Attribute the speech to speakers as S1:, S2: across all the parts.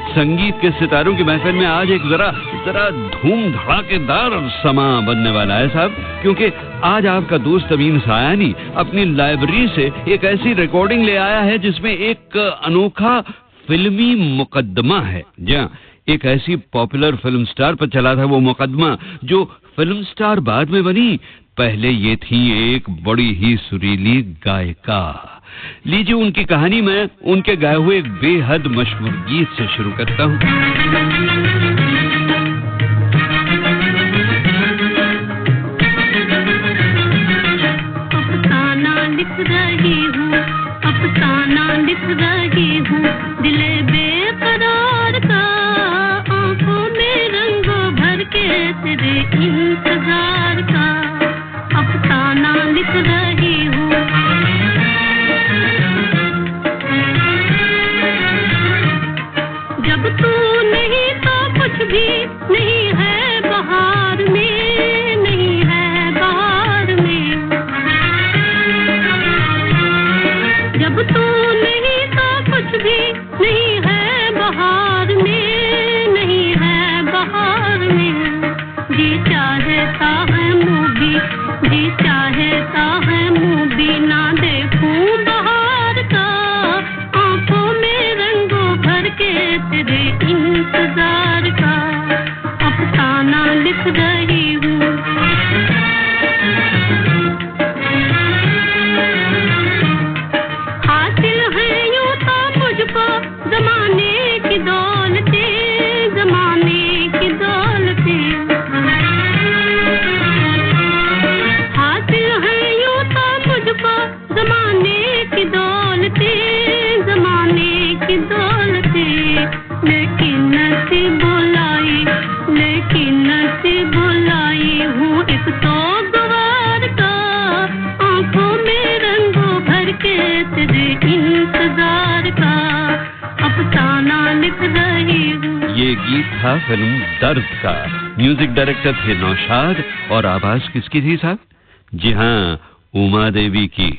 S1: संगीत के सितारों की महफिल में आज एक जरा धूम धड़ाकेदार समा बनने वाला है साहब, क्योंकि आज आपका दोस्त अमीन सायानी अपनी लाइब्रेरी से एक ऐसी रिकॉर्डिंग ले आया है जिसमें एक अनोखा फिल्मी मुकदमा है। जी हाँ, एक ऐसी पॉपुलर फिल्म स्टार पर चला था वो मुकदमा जो फिल्म स्टार बाद में बनी। पहले ये थी एक बड़ी ही सुरीली गायिका। लीजिए उनकी कहानी मैं उनके गाए हुए एक बेहद मशहूर गीत से शुरू करता हूँ।
S2: अफसाना लिख रही हूँ, अफसाना लिख रही हूँ, दिले बेकरार का, आंखों में रंगों भर के तेरे इंतजार का। अफसाना लिख रही हूँ। जब तू नहीं तो कुछ भी नहीं है बहार में, नहीं है बहार में। जब तू नहीं तो कुछ भी नहीं है बहार में, नहीं है बहार में। जी चाहता है मूवी, जी चाहता है मूवी, ना देखूं बहार का, आंखों में रंगों भर के तेरे इंतजार का। अफसाना लिख रही हूँ। हासिल है यूं तो मुझको जमाने की दौलतें, जमाने की दौलतें। हासिल है यूं तो मुझको जमाने की दौलतें, जमाने की दौलतें। लेकिन नसीब बुलाई, लेकिन नसीब बुलाई हूँ एक तो गवार का, आंखों में रंगों भर के तेरे इंतजार का। अफसाना लिख रही हूँ।
S1: ये गीत था फिल्म दर्द का। म्यूजिक डायरेक्टर थे नौशाद और आवाज किसकी थी साहब? जी हाँ, उमा देवी की।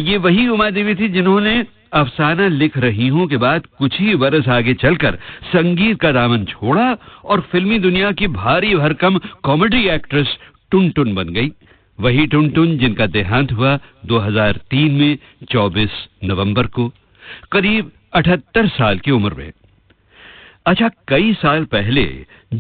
S1: ये वही उमा देवी थी जिन्होंने अफसाना लिख रही हूँ के बाद कुछ ही बरस आगे चलकर संगीत का दामन छोड़ा और फिल्मी दुनिया की भारी भरकम कॉमेडी एक्ट्रेस टुनटुन बन गई। वही टुनटुन जिनका देहांत हुआ 2003 में 24 नवंबर को, करीब 78 साल की उम्र में। अच्छा, कई साल पहले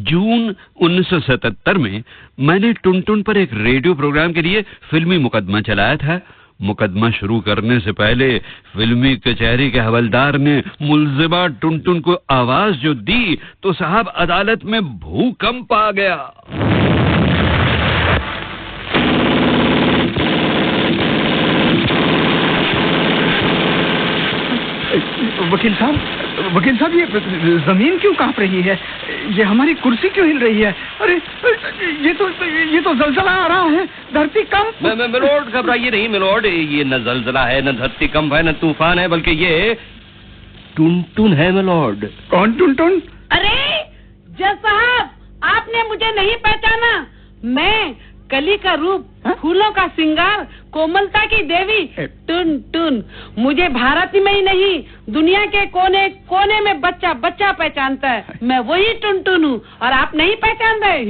S1: जून 1977 में मैंने टुनटुन पर एक रेडियो प्रोग्राम के लिए फिल्मी मुकदमा चलाया था। मुकदमा शुरू करने से पहले फिल्मी कचहरी के हवलदार ने मुल्जिमा टुनटुन को आवाज जो दी तो साहब अदालत में भूकंप आ गया।
S3: वकील साहब ये जमीन क्यों कांप रही है? ये हमारी कुर्सी क्यों हिल रही है? अरे ये तो जलजला आ रहा है, धरती कंप।
S4: मिलोड घबराइए नहीं मिलोड, ये न जलजला है, न धरती कंप है, न तूफान है, बल्कि ये टुनटुन है मिलोड।
S3: कौन टुनटुन?
S5: अरे जज साहब, आपने मुझे नहीं पहचाना? मैं कली का रूप, फूलों का सिंगार, कोमलता की देवी टुनटुन। मुझे भारत में ही नहीं, दुनिया के कोने कोने में बच्चा बच्चा पहचानता है। मैं वही टुनटुन हूँ और आप नहीं पहचान रहे।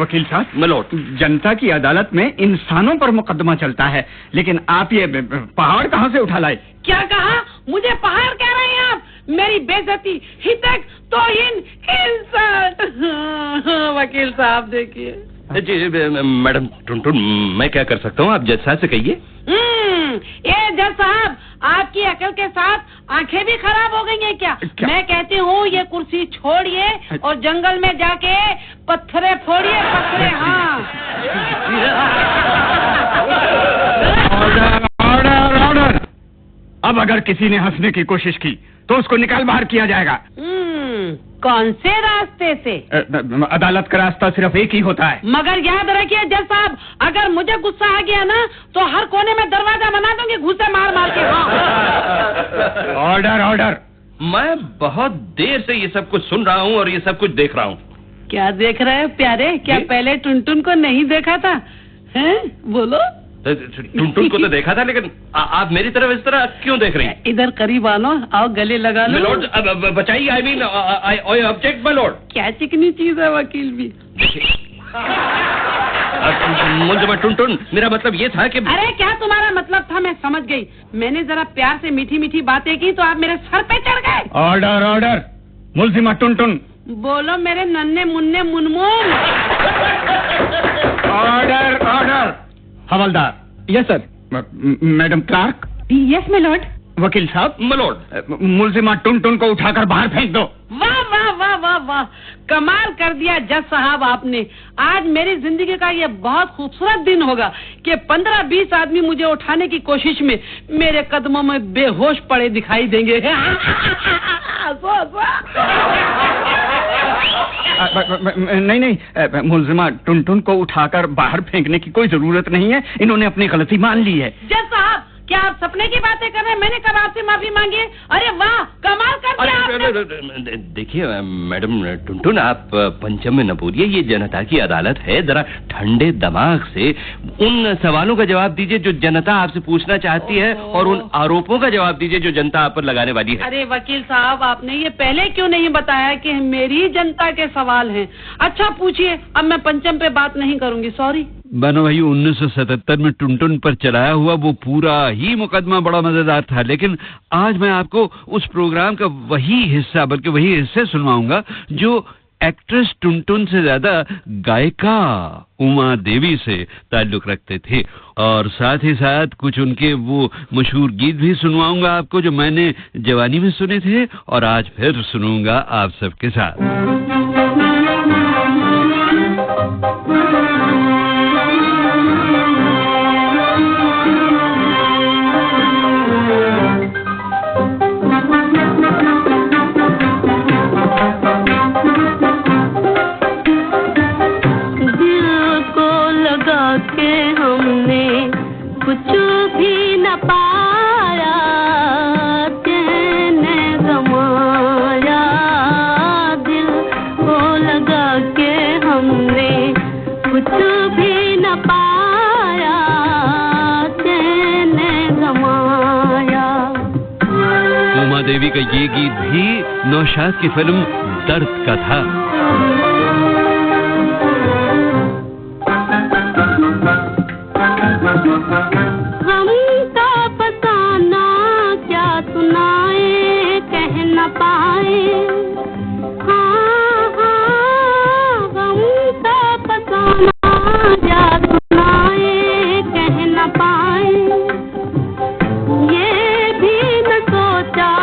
S3: वकील साहब,
S4: मिलोड,
S3: जनता की अदालत में इंसानों पर मुकदमा चलता है, लेकिन आप ये पहाड़ कहाँ से उठा लाए?
S5: क्या कहा? मुझे पहाड़ कह रहे हैं आप? मेरी बेइज्जती, हितक, तौहीन, इंसल्ट। वकील साहब देखिए।
S4: जी मैडम टुनटुन, मैं क्या कर सकता हूँ? आप जज साहब से कहिए।
S5: ये जज साहब, आपकी अकल के साथ आंखें भी खराब हो गई हैं क्या? मैं कहती हूँ ये कुर्सी छोड़िए और जंगल में जाके पत्थरे फोड़िए, पत्थरे। हाँ।
S3: Order order. अब अगर किसी ने हंसने की कोशिश की तो उसको निकाल बाहर किया जाएगा।
S5: कौन से रास्ते से?
S3: अदालत का रास्ता सिर्फ एक ही होता है।
S5: मगर याद रखिए जज साहब, अगर मुझे गुस्सा आ गया ना तो हर कोने में दरवाजा बना दूंगी घुसे मार मार के।
S3: Order order.
S4: मैं बहुत देर से ये सब कुछ सुन रहा हूँ और ये सब कुछ देख रहा हूँ।
S5: क्या देख रहे हैं प्यारे? क्या पहले टुनटुन को नहीं देखा था? हैं? बोलो।
S4: टुनटुन को तो देखा था, लेकिन आप मेरी तरफ इस तरह क्यों देख रही हैं?
S5: इधर करीब आनो, आओ गले लगा लो।
S4: मिलोड बचाइए, I mean I object my Lord.
S5: क्या चिकनी चीज है वकील भी।
S4: मुझे टुनटुन, मेरा मतलब ये था कि
S5: अरे क्या तुम्हारा मतलब था, मैं समझ गई। मैंने जरा प्यार से मीठी मीठी बातें की तो आप मेरे सर पे चढ़ गए।
S3: ऑर्डर ऑर्डर, मुल्जिमा टुनटुन।
S5: बोलो मेरे नन्हे मुन्ने मुनमुन।
S3: Order order. हवलदार। Yes sir. Madam clerk.
S5: Yes my lord.
S3: वकील साहब।
S4: मिलोड,
S3: मुल्जिमा टुनटुन को उठाकर बाहर फेंक दो।
S5: वाह वाह वाह वाह वाह, कमाल कर दिया जज साहब आपने। आज मेरी जिंदगी का ये बहुत खूबसूरत दिन होगा कि 15-20 आदमी मुझे उठाने की कोशिश में मेरे कदमों में बेहोश पड़े दिखाई देंगे।
S3: नहीं नहीं, मुल्जिमा टुनटुन को उठाकर बाहर फेंकने की कोई जरूरत नहीं है, इन्होंने अपनी गलती मान ली है।
S5: जज साहब, क्या आप सपने की बातें कर रहे हैं? मैंने कब आपसे माफी मांगी है? अरे वाह, कमाल कर दिया आपने।
S4: देखिए मैडम टुनटुन, आप पंचम में न बोलिए, ये जनता की अदालत है। जरा ठंडे दिमाग से उन सवालों का जवाब दीजिए जो जनता आपसे पूछना चाहती है, और उन आरोपों का जवाब दीजिए जो जनता आप पर लगाने वाली है।
S5: अरे वकील साहब, आपने ये पहले क्यों नहीं बताया कि मेरी जनता के सवाल हैं? अच्छा पूछिए, अब मैं पंचम पे बात नहीं करूंगी, सॉरी।
S1: बनो भाई, 1977 में टुनटुन पर चलाया हुआ वो पूरा ही मुकदमा बड़ा मजेदार था, लेकिन आज मैं आपको उस प्रोग्राम का वही हिस्सा, बल्कि वही हिस्से सुनवाऊंगा जो एक्ट्रेस टुनटुन से ज्यादा गायिका उमा देवी से ताल्लुक रखते थे, और साथ ही साथ कुछ उनके वो मशहूर गीत भी सुनवाऊंगा आपको जो मैंने जवानी में सुने थे और आज फिर सुनूंगा आप सबके साथ। देवी का ये गीत भी नौशाद की फिल्म दर्द का था।
S2: हम का फसाना क्या सुनाए, कह न पाए। हाँ हाँ, हम का फसाना क्या सुनाए, कह न पाए। ये भी न सोचा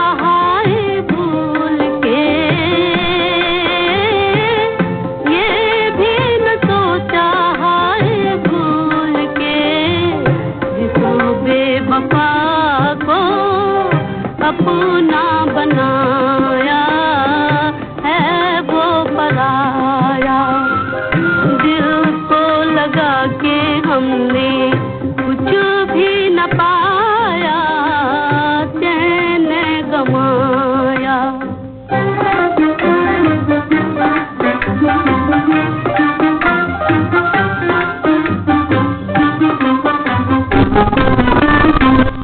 S2: अपना बनाया है वो पराया। दिल को लगा के हमने कुछ भी न पाया, चैन गंवाया।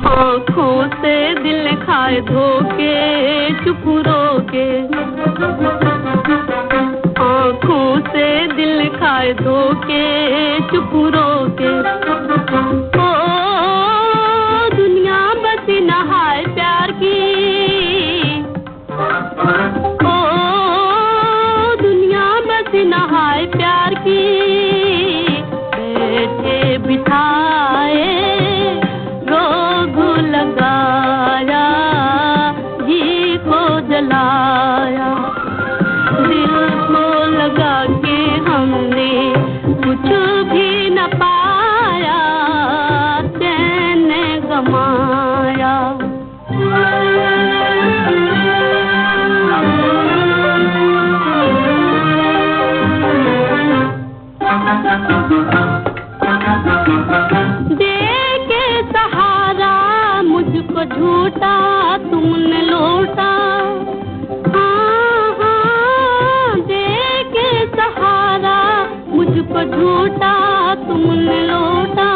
S2: आँखों से दिल खाए धोके, चुप रोके। आँखों से दिल खाए धोके, चुप रोके। ओ दुनिया बसी नहाए प्यार की। ओ दुनिया बसी नहाए प्यार की। बैठे बिठाए लगाया, जी को जलाया। दिल को लगा के हमने कुछ भी न पाया, चैन गंवाया। मुझको झूठा तुमने लौटा। हाँ हाँ, दे के सहारा मुझको झूठा तुमने लौटा।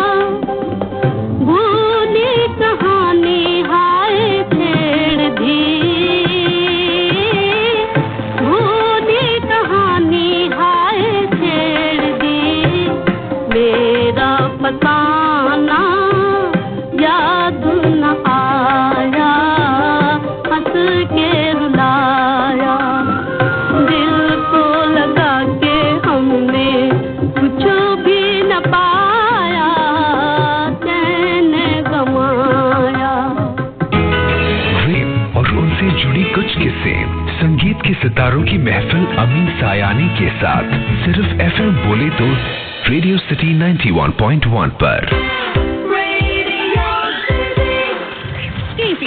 S6: संगीत के सितारों की महफिल अमीन सायानी के साथ सिर्फ FM बोले तो रेडियो सिटी 91.1 पर।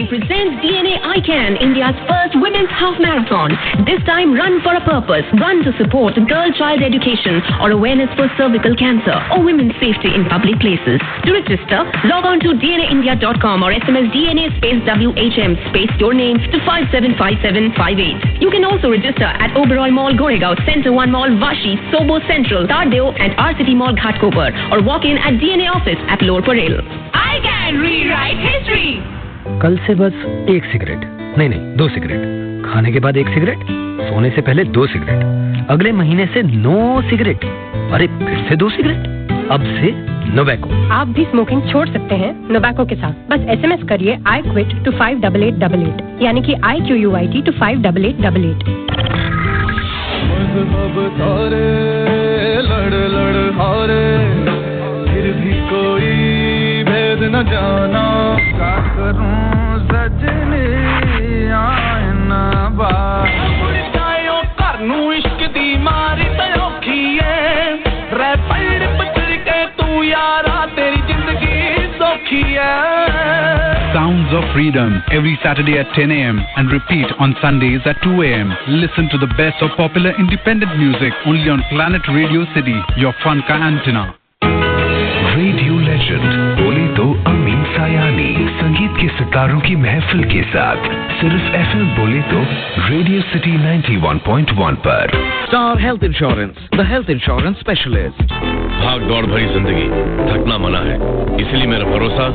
S7: Presents DNA ICAN, India's first women's half marathon. This time, run for a purpose. Run to support girl-child education or awareness for cervical cancer or women's safety in public places. To register, log on to dnaindia.com or SMS DNA space WHM space your name to 575758. You can also register at Oberoi Mall, Goregaon, Center 1 Mall, Vashi, Sobo Central, Tardeo and R-City Mall, Ghatkopar or walk in at DNA office at Lower Parel.
S5: ICAN rewrite history.
S8: कल से बस एक cigarette, नहीं 2 cigarette, खाने के बाद 1 cigarette, सोने से पहले 2 सिगरेट, अगले महीने से नो सिगरेट, अरे फिर से 2 सिगरेट, अब से नोबैको।
S9: आप भी स्मोकिंग छोड़ सकते हैं नोबैको के साथ। बस SMS करिए I quit to 58888, यानी कि IQUIT to 58888।
S10: मज़हब तारे लड़ हारे, फिर भी कोई भेद न जाना, क्या करूं सजनी आए ना बात। मुड़ जायो घर नू इश्क दी मारी तौखी है, रै पड़ पचड़ के तू यारा तेरी जिंदगी सौखी है।
S11: Sounds of Freedom every Saturday at 10 a.m. and repeat on Sundays at 2 a.m. Listen to the best of popular independent music only on Planet Radio City, your fun ka antenna.
S6: Radio legend बोले तो अमीन सायानी संगीत के सितारों की महफिल के साथ सिर्फ FM बोले तो रेडियो सिटी 91.1 पर।
S12: Star health insurance, the health insurance specialist.
S13: भाग दौड़ भरी जिंदगी, थकना मना है, इसलिए मेरा भरोसा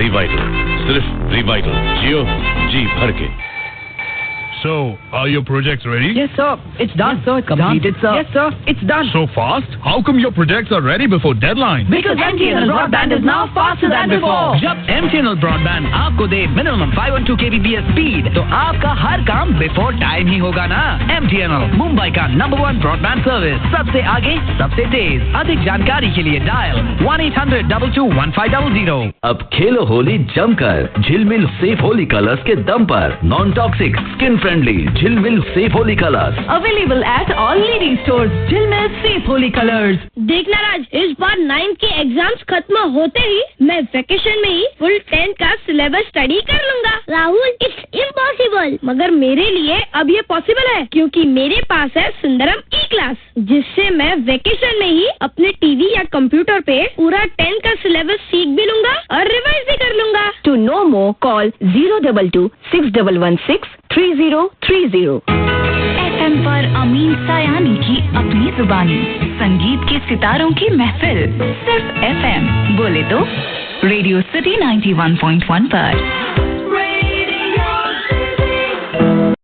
S13: रिवाइटल, सिर्फ रिवाइटल, जियो जी भर के।
S14: So, are your projects ready?
S15: Yes, sir. It's done. Yes, sir. It's completed, sir. Yes, sir. It's done.
S14: So fast? How come your projects are ready before deadline?
S15: Because MTNL broadband is now faster than before.
S12: जब MTNL broadband आपको दे minimum 512 kbps speed, तो आपका हर काम before time ही होगा ना। MTNL Mumbai का #1 broadband service, सबसे आगे, सबसे तेज। अधिक जानकारी के लिए डायल 1-800-22-1500।
S16: अब खेलो होली जमकर झिलमिल सेफ होली कलर्स के दम पर। नॉन टॉक्सिक, स्किन फ्रेंडली झिलमिल safe Holi colours
S17: available at all leading stores. झिलमिल सेफ होली कलर्स।
S18: देखना राज, इस बार 9th के एग्जाम्स खत्म होते ही मैं वेकेशन में ही फुल 10 का सिलेबस स्टडी कर लूंगा।
S19: Rahul, it's impossible.
S18: मगर मेरे लिए अब ये पॉसिबल है, क्योंकि मेरे पास है सुंदरम E-क्लास, जिससे मैं वेकेशन में ही अपने टीवी या कंप्यूटर पे पूरा 10 का सिलेबस सीख भी लूंगा और रिवाइज भी कर लूंगा।
S7: To know more, call 022-6116-3030।
S17: FM पर अमीन सायानी की अपनी जुबानी, संगीत के सितारों की महफिल, सिर्फ FM बोले तो रेडियो सिटी 91.1 पर।